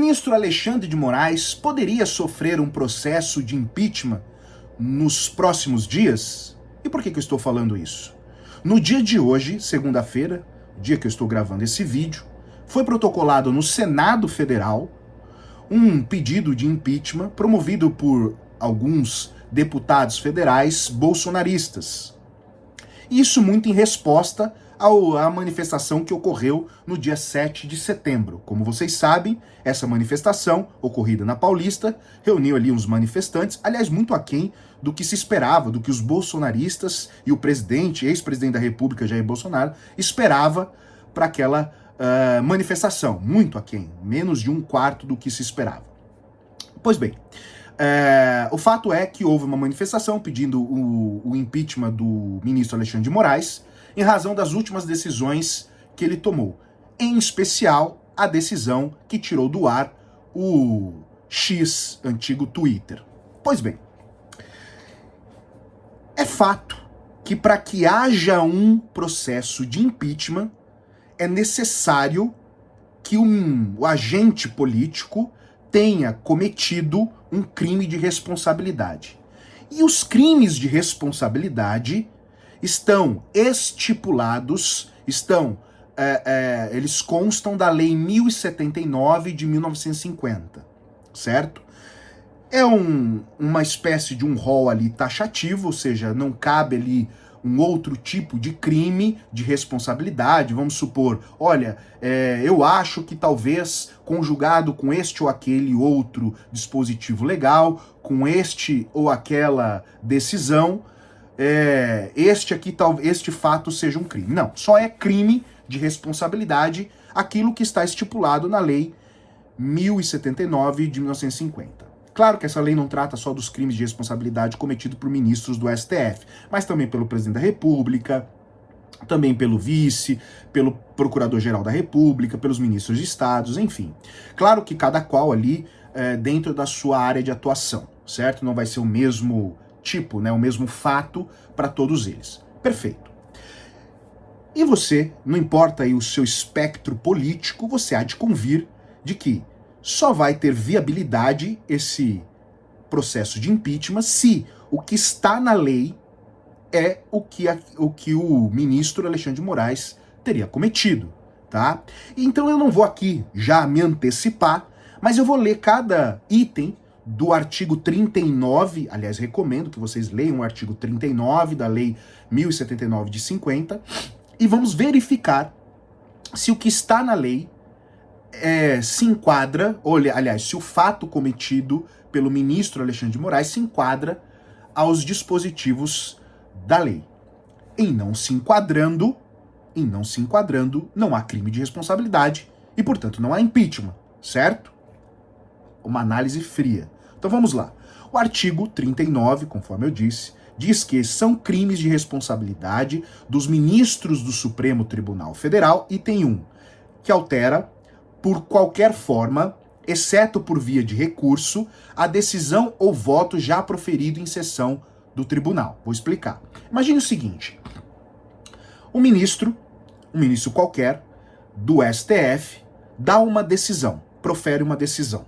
ministro Alexandre de Moraes poderia sofrer um processo de impeachment nos próximos dias? E por que eu estou falando isso? No dia de hoje, segunda-feira, dia que eu estou gravando esse vídeo, foi protocolado no Senado Federal um pedido de impeachment promovido por alguns deputados federais bolsonaristas. Isso muito em resposta à manifestação que ocorreu no dia 7 de setembro. Como vocês sabem, essa manifestação, ocorrida na Paulista, reuniu ali uns manifestantes, aliás, muito aquém do que se esperava, do que os bolsonaristas e o presidente, ex-presidente da República, Jair Bolsonaro, esperava para aquela manifestação. Muito aquém, menos de um quarto do que se esperava. Pois bem, o fato é que houve uma manifestação pedindo o impeachment do ministro Alexandre de Moraes em razão das últimas decisões que ele tomou. Em especial, a decisão que tirou do ar o X, antigo Twitter. Pois bem, é fato que para que haja um processo de impeachment, é necessário que o agente político tenha cometido um crime de responsabilidade. E os crimes de responsabilidade estão estipulados, eles constam da Lei 1079 de 1950, certo? É uma espécie de um rol ali taxativo, ou seja, não cabe ali um outro tipo de crime de responsabilidade. Vamos supor, olha, eu acho que talvez conjugado com este ou aquele outro dispositivo legal, com este ou aquela decisão, este fato seja um crime. Não, só é crime de responsabilidade aquilo que está estipulado na Lei 1079 de 1950. Claro que essa lei não trata só dos crimes de responsabilidade cometidos por ministros do STF, mas também pelo presidente da República, também pelo vice, pelo procurador-geral da República, pelos ministros de estados, enfim. Claro que cada qual ali dentro da sua área de atuação, certo? Não vai ser o mesmo tipo, né, o mesmo fato para todos eles. Perfeito. E você, não importa aí o seu espectro político, você há de convir de que só vai ter viabilidade esse processo de impeachment se o que está na lei é o que o ministro Alexandre de Moraes teria cometido, tá? Então eu não vou aqui já me antecipar, mas eu vou ler cada item do artigo 39, aliás, recomendo que vocês leiam o artigo 39 da Lei 1079 de 50, e vamos verificar se o que está na lei se enquadra, aliás, se o fato cometido pelo ministro Alexandre de Moraes se enquadra aos dispositivos da lei. Em não se enquadrando, não há crime de responsabilidade e, portanto, não há impeachment, certo? Uma análise fria. Então vamos lá. O artigo 39, conforme eu disse, diz que são crimes de responsabilidade dos ministros do Supremo Tribunal Federal, item 1, que altera por qualquer forma, exceto por via de recurso, a decisão ou voto já proferido em sessão do tribunal. Vou explicar. Imagine o seguinte: um ministro qualquer do STF dá uma decisão, profere uma decisão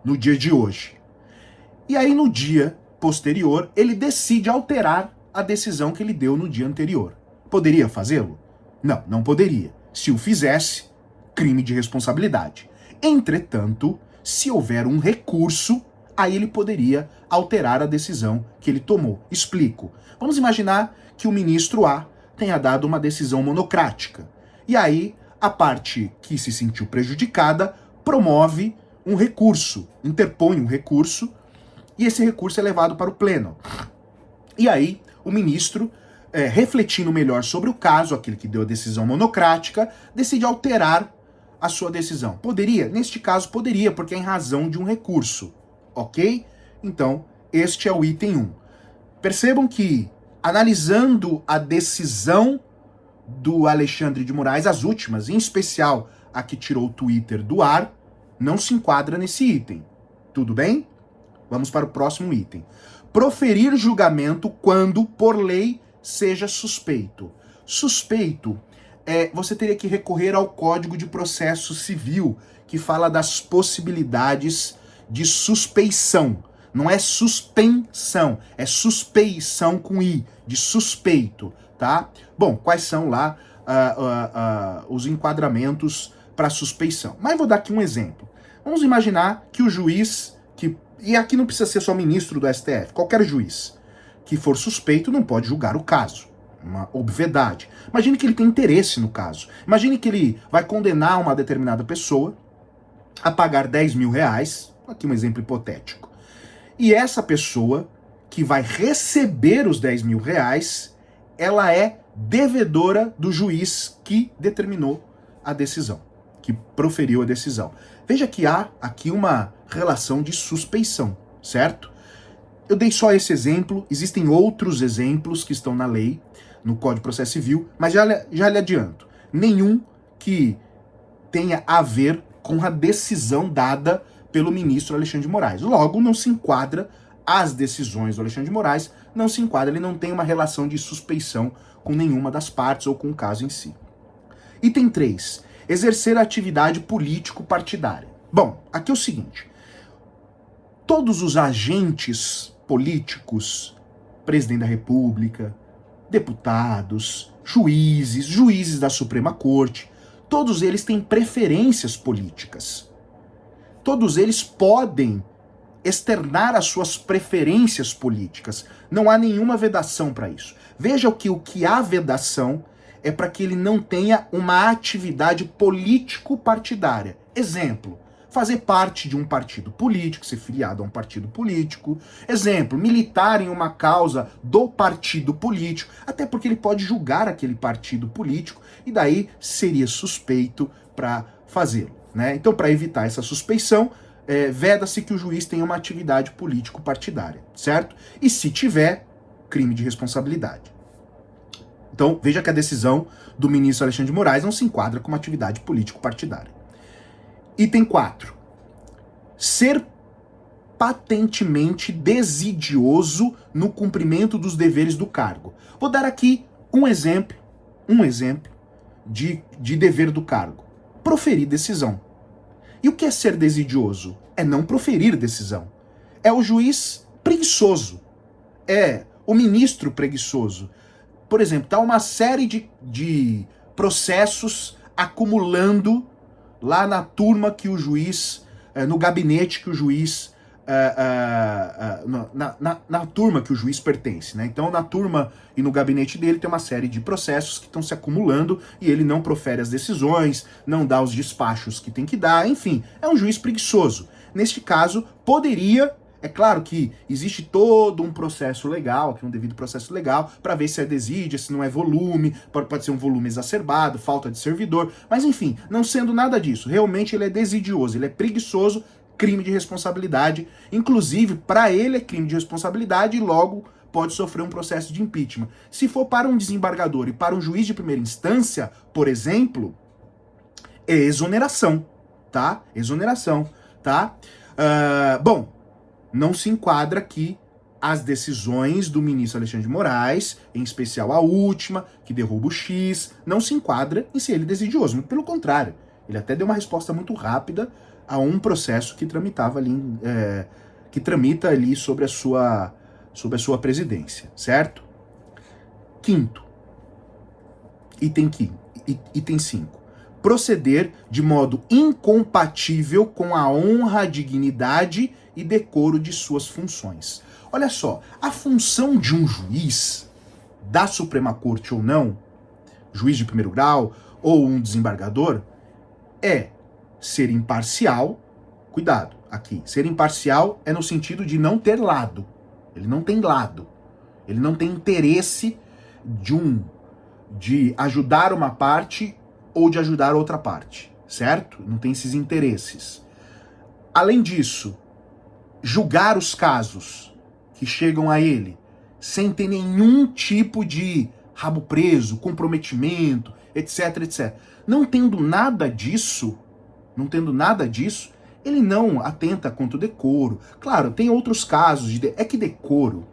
no dia de hoje. E aí no dia posterior, ele decide alterar a decisão que ele deu no dia anterior. Poderia fazê-lo? Não, não poderia. Se o fizesse, crime de responsabilidade. Entretanto, se houver um recurso, aí ele poderia alterar a decisão que ele tomou. Explico. Vamos imaginar que o ministro A tenha dado uma decisão monocrática. E aí, a parte que se sentiu prejudicada promove um recurso, interpõe um recurso, e esse recurso é levado para o pleno. E aí, o ministro, refletindo melhor sobre o caso, aquele que deu a decisão monocrática, decide alterar a sua decisão. Poderia? Neste caso, poderia, porque é em razão de um recurso. Ok? Então, este é o item 1. Percebam que, analisando a decisão do Alexandre de Moraes, as últimas, em especial a que tirou o Twitter do ar, não se enquadra nesse item. Tudo bem? Vamos para o próximo item. Proferir julgamento quando, por lei, seja suspeito. Suspeito, você teria que recorrer ao Código de Processo Civil, que fala das possibilidades de suspeição. Não é suspensão, é suspeição com I, de suspeito, tá? Bom, quais são lá os enquadramentos para suspeição? Mas vou dar aqui um exemplo. Vamos imaginar que o juiz, e aqui não precisa ser só ministro do STF, qualquer juiz que for suspeito não pode julgar o caso. Uma obviedade. Imagine que ele tem interesse no caso. Imagine que ele vai condenar uma determinada pessoa a pagar 10 mil reais, aqui um exemplo hipotético. E essa pessoa que vai receber os 10 mil reais, ela é devedora do juiz que determinou a decisão, que proferiu a decisão. Veja que há aqui uma relação de suspeição, certo? Eu dei só esse exemplo, existem outros exemplos que estão na lei, no Código de Processo Civil, mas já lhe adianto, nenhum que tenha a ver com a decisão dada pelo ministro Alexandre de Moraes. Logo, não se enquadra as decisões do Alexandre de Moraes, não se enquadra, ele não tem uma relação de suspeição com nenhuma das partes ou com o caso em si. Item 3. Exercer a atividade político-partidária. Bom, aqui é o seguinte, todos os agentes políticos, presidente da República, deputados, juízes da Suprema Corte, todos eles têm preferências políticas. Todos eles podem externar as suas preferências políticas. Não há nenhuma vedação para isso. Veja que o que há vedação é para que ele não tenha uma atividade político-partidária. Exemplo, fazer parte de um partido político, ser filiado a um partido político. Exemplo, militar em uma causa do partido político, até porque ele pode julgar aquele partido político e daí seria suspeito para fazê-lo, né? Então, para evitar essa suspeição, veda-se que o juiz tenha uma atividade político-partidária, certo? E se tiver, crime de responsabilidade. Então, veja que a decisão do ministro Alexandre de Moraes não se enquadra como atividade político-partidária. Item 4. Ser patentemente desidioso no cumprimento dos deveres do cargo. Vou dar aqui um exemplo de dever do cargo. Proferir decisão. E o que é ser desidioso? É não proferir decisão. É o juiz preguiçoso. É o ministro preguiçoso. Por exemplo, está uma série de processos acumulando lá na turma que o juiz, no gabinete que o juiz, na turma que o juiz pertence, né? Então, na turma e no gabinete dele tem uma série de processos que estão se acumulando e ele não profere as decisões, não dá os despachos que tem que dar, enfim, é um juiz preguiçoso. Neste caso, poderia... É claro que existe todo um processo legal, aqui um devido processo legal, para ver se é desídia, se não é volume, pode ser um volume exacerbado, falta de servidor, mas enfim, não sendo nada disso, realmente ele é desidioso, ele é preguiçoso, crime de responsabilidade, inclusive para ele é crime de responsabilidade e logo pode sofrer um processo de impeachment. Se for para um desembargador e para um juiz de primeira instância, por exemplo, é exoneração, tá? Exoneração, tá? Bom, não se enquadra aqui as decisões do ministro Alexandre de Moraes, em especial a última, que derruba o X, não se enquadra em ser ele desidioso, muito pelo contrário. Ele até deu uma resposta muito rápida a um processo que tramitava ali, que tramita ali sobre a sua presidência, certo? Quinto, item 5. Proceder de modo incompatível com a honra, dignidade e decoro de suas funções. Olha só, a função de um juiz, da Suprema Corte ou não, juiz de primeiro grau ou um desembargador, é ser imparcial. Cuidado, aqui, ser imparcial é no sentido de não ter lado. Ele não tem lado. Ele não tem interesse de ajudar uma parte ou de ajudar outra parte, certo? Não tem esses interesses. Além disso, julgar os casos que chegam a ele sem ter nenhum tipo de rabo preso, comprometimento, etc, etc. Não tendo nada disso, ele não atenta contra o decoro. Claro, tem outros casos é que decoro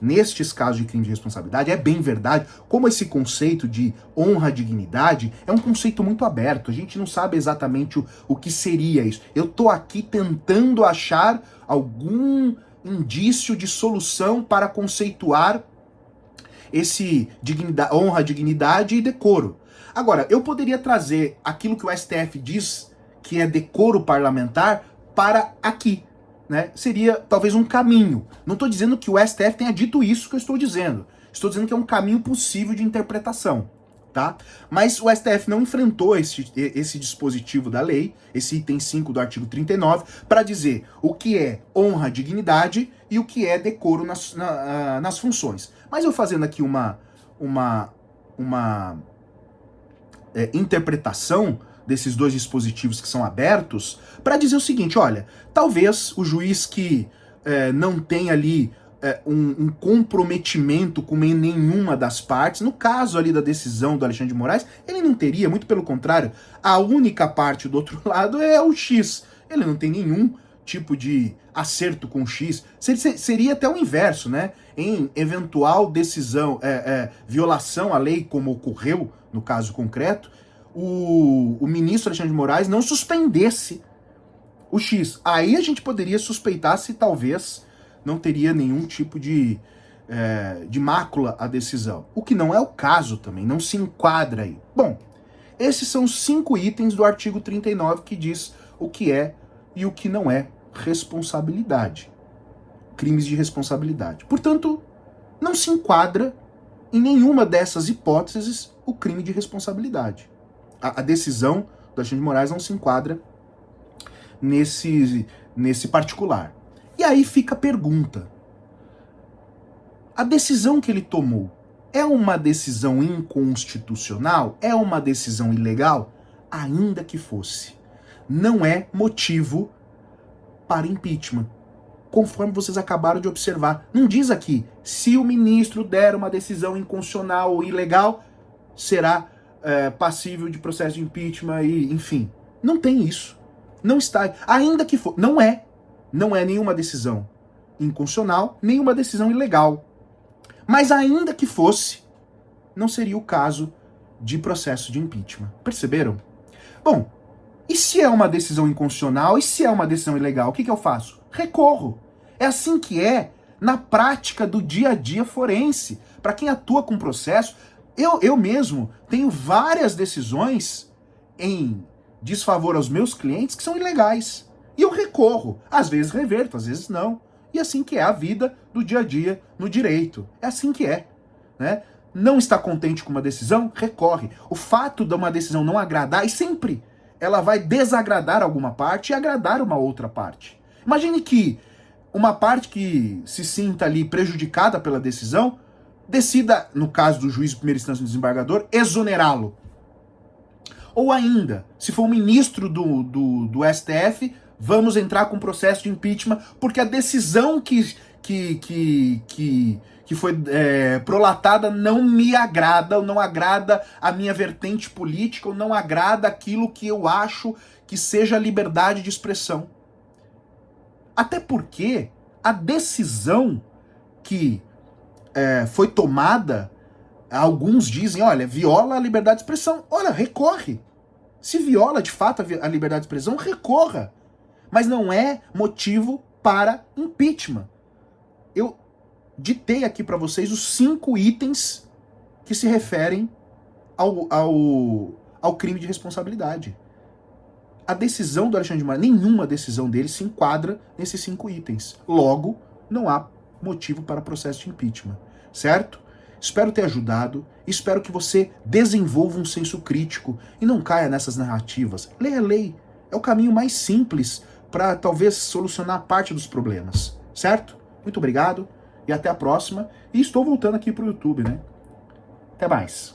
nestes casos de crime de responsabilidade, é bem verdade, como esse conceito de honra, dignidade, é um conceito muito aberto, a gente não sabe exatamente o que seria isso. Eu tô aqui tentando achar algum indício de solução para conceituar esse honra, dignidade e decoro. Agora, eu poderia trazer aquilo que o STF diz que é decoro parlamentar para aqui, né? Seria talvez um caminho. Não estou dizendo que o STF tenha dito isso que eu estou dizendo. Estou dizendo que é um caminho possível de interpretação, tá? Mas o STF não enfrentou esse dispositivo da lei, esse item 5 do artigo 39, para dizer o que é honra, dignidade e o que é decoro nas funções. Mas eu fazendo aqui uma interpretação desses dois dispositivos que são abertos, para dizer o seguinte, olha, talvez o juiz que não tenha ali um comprometimento com nenhuma das partes, no caso ali da decisão do Alexandre de Moraes, ele não teria, muito pelo contrário, a única parte do outro lado é o X, ele não tem nenhum tipo de acerto com o X, seria até o inverso, né? Em eventual decisão, violação à lei, como ocorreu no caso concreto, o ministro Alexandre de Moraes não suspendesse o X. Aí a gente poderia suspeitar se talvez não teria nenhum tipo de mácula a decisão. O que não é o caso também, não se enquadra aí. Bom, esses são os 5 itens do artigo 39 que diz o que é e o que não é responsabilidade. Crimes de responsabilidade. Portanto, não se enquadra em nenhuma dessas hipóteses o crime de responsabilidade. A decisão do Alexandre de Moraes não se enquadra nesse particular. E aí fica a pergunta. A decisão que ele tomou é uma decisão inconstitucional? É uma decisão ilegal? Ainda que fosse. Não é motivo para impeachment. Conforme vocês acabaram de observar. Não diz aqui, se o ministro der uma decisão inconstitucional ou ilegal, será passível de processo de impeachment e, enfim. Não tem isso. Não está. Ainda que for. Não é. Não é nenhuma decisão inconstitucional, nenhuma decisão ilegal. Mas ainda que fosse, não seria o caso de processo de impeachment. Perceberam? Bom, e se é uma decisão inconstitucional, e se é uma decisão ilegal, o que eu faço? Recorro. É assim que é na prática do dia a dia forense. Para quem atua com processo, eu mesmo tenho várias decisões em desfavor aos meus clientes que são ilegais. E eu recorro. Às vezes reverto, às vezes não. E assim que é a vida do dia a dia no direito. É assim que é, né? Não está contente com uma decisão? Recorre. O fato de uma decisão não agradar, e sempre ela vai desagradar alguma parte e agradar uma outra parte. Imagine que uma parte que se sinta ali prejudicada pela decisão decida, no caso do juiz de primeira instância do desembargador, exonerá-lo. Ou ainda, se for o ministro do STF, vamos entrar com processo de impeachment, porque a decisão que foi prolatada não me agrada, ou não agrada a minha vertente política, ou não agrada aquilo que eu acho que seja a liberdade de expressão. Até porque a decisão que foi tomada, alguns dizem, olha, viola a liberdade de expressão. Olha, recorre. Se viola de fato a liberdade de expressão, recorra. Mas não é motivo para impeachment. Eu ditei aqui para vocês os 5 itens que se referem ao crime de responsabilidade. A decisão do Alexandre de Moraes, nenhuma decisão dele se enquadra nesses 5 itens. Logo, não há motivo para processo de impeachment. Certo? Espero ter ajudado. Espero que você desenvolva um senso crítico e não caia nessas narrativas. Leia a lei. É o caminho mais simples para talvez solucionar parte dos problemas. Certo? Muito obrigado e até a próxima. E estou voltando aqui para o YouTube, né? Até mais.